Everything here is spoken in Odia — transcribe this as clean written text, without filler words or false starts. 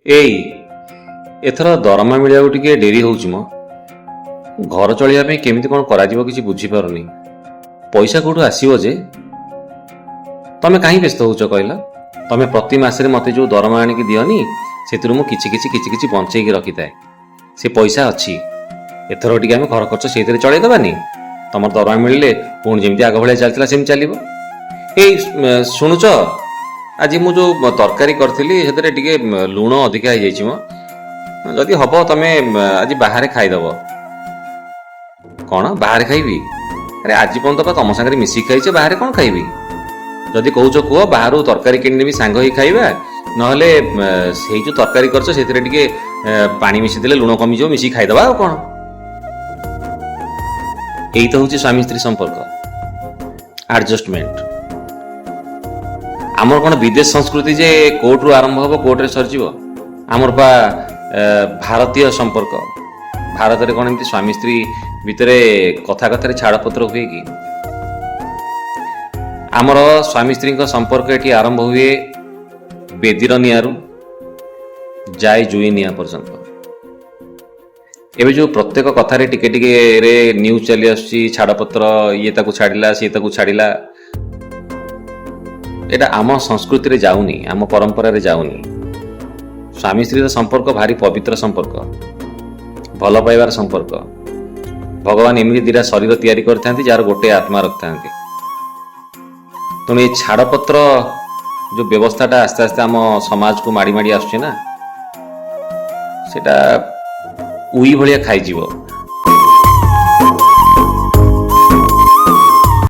ଏଇ ଏଥର ଦରମା ମିଳିବାକୁ ଟିକେ ଡେରି ହଉଛି ମ। ଘର ଚଳିବା ପାଇଁ କେମିତି କ'ଣ କରାଯିବ କିଛି ବୁଝିପାରୁନି। ପଇସା କୋଉଠୁ ଆସିବ ଯେ? ତମେ କାହିଁ ବ୍ୟସ୍ତ ହଉଛ କହିଲ? ତମେ ପ୍ରତି ମାସରେ ମୋତେ ଯେଉଁ ଦରମା ଆଣିକି ଦିଅନି, ସେଥିରୁ ମୁଁ କିଛି କିଛି ବଞ୍ଚେଇକି ରଖିଥାଏ। ସେ ପଇସା ଅଛି। ଏଥର ଟିକେ ଆମେ ଘର ଖର୍ଚ୍ଚ ସେଇଥିରେ ଚଳେଇଦେବାନି। ତମର ଦରମା ମିଳିଲେ ପୁଣି ଯେମିତି ଆଗ ଭଳିଆ ଚାଲିଥିଲା ସେମିତି ଚାଲିବ। ଏଇ ଶୁଣୁଛ, ଆଜି ମୁଁ ଯେଉଁ ତରକାରୀ କରିଥିଲି ସେଥିରେ ଟିକେ ଲୁଣ ଅଧିକା ହେଇଯାଇଛି ମ। ଯଦି ହବ ତମେ ଆଜି ବାହାରେ ଖାଇଦେବ। କ'ଣ ବାହାରେ ଖାଇବି? ଆରେ ଆଜି ପର୍ଯ୍ୟନ୍ତ ବା ତମ ସାଙ୍ଗରେ ମିଶିକି ଖାଇଛେ, ବାହାରେ କ'ଣ ଖାଇବି? ଯଦି କହୁଛ କୁହ, ବାହାରୁ ତରକାରୀ କିଣିନେବି, ସାଙ୍ଗ ହେଇ ଖାଇବା। ନହେଲେ ସେଇ ଯେଉଁ ତରକାରୀ କରିଛ ସେଥିରେ ଟିକେ ପାଣି ମିଶିଦେଲେ ଲୁଣ କମିଯିବ, ମିଶିକି ଖାଇଦେବା ଆଉ କ'ଣ। ଏଇ ତ ହେଉଛି ସ୍ୱାମୀ ସ୍ତ୍ରୀ ସମ୍ପର୍କ, ଆଡଜଷ୍ଟମେଣ୍ଟ। ଆମର କ'ଣ ବିଦେଶ ସଂସ୍କୃତି ଯେ କୋର୍ଟରୁ ଆରମ୍ଭ ହେବ କୋର୍ଟରେ ସରିଯିବ? ଆମର ବା ଭାରତୀୟ ସମ୍ପର୍କ। ଭାରତରେ କ'ଣ ଏମିତି ସ୍ୱାମୀ ସ୍ତ୍ରୀ ଭିତରେ କଥାରେ ଛାଡ଼ପତ୍ର ହୁଏ କି? ଆମର ସ୍ୱାମୀ ସ୍ତ୍ରୀଙ୍କ ସମ୍ପର୍କ ଏଠି ଆରମ୍ଭ ହୁଏ ବେଦିର ନିଆଁରୁ ଯାଏ ଜୁଇ ନିଆଁ ପର୍ଯ୍ୟନ୍ତ। ଏବେ ଯେଉଁ ପ୍ରତ୍ୟେକ କଥାରେ ଟିକେ ଟିକେରେ ନ୍ୟୁଜ୍ ଚାଲି ଆସୁଛି, ଛାଡ଼ପତ୍ର, ଇଏ ତାକୁ ଛାଡ଼ିଲା, ସିଏ ତାକୁ ଛାଡ଼ିଲା। ଏଇଟା ଆମ ସଂସ୍କୃତିରେ ଯାଉନି, ଆମ ପରମ୍ପରାରେ ଯାଉନି। ସ୍ୱାମୀ ସ୍ତ୍ରୀର ସମ୍ପର୍କ ଭାରି ପବିତ୍ର ସମ୍ପର୍କ, ଭଲ ପାଇବାର ସମ୍ପର୍କ। ଭଗବାନ ଏମିତି ଦିଟା ଶରୀର ତିଆରି କରିଥାନ୍ତି ଯାହାର ଗୋଟେ ଆତ୍ମା ରଖିଥାନ୍ତି। ତେଣୁ ଏ ଛାଡ଼ପତ୍ର ଯେଉଁ ବ୍ୟବସ୍ଥାଟା ଆସ୍ତେ ଆସ୍ତେ ଆମ ସମାଜକୁ ମାଡ଼ି ମାଡ଼ି ଆସୁଛି ନା, ସେଟା ଉଇ ଭଳିଆ ଖାଇଯିବ।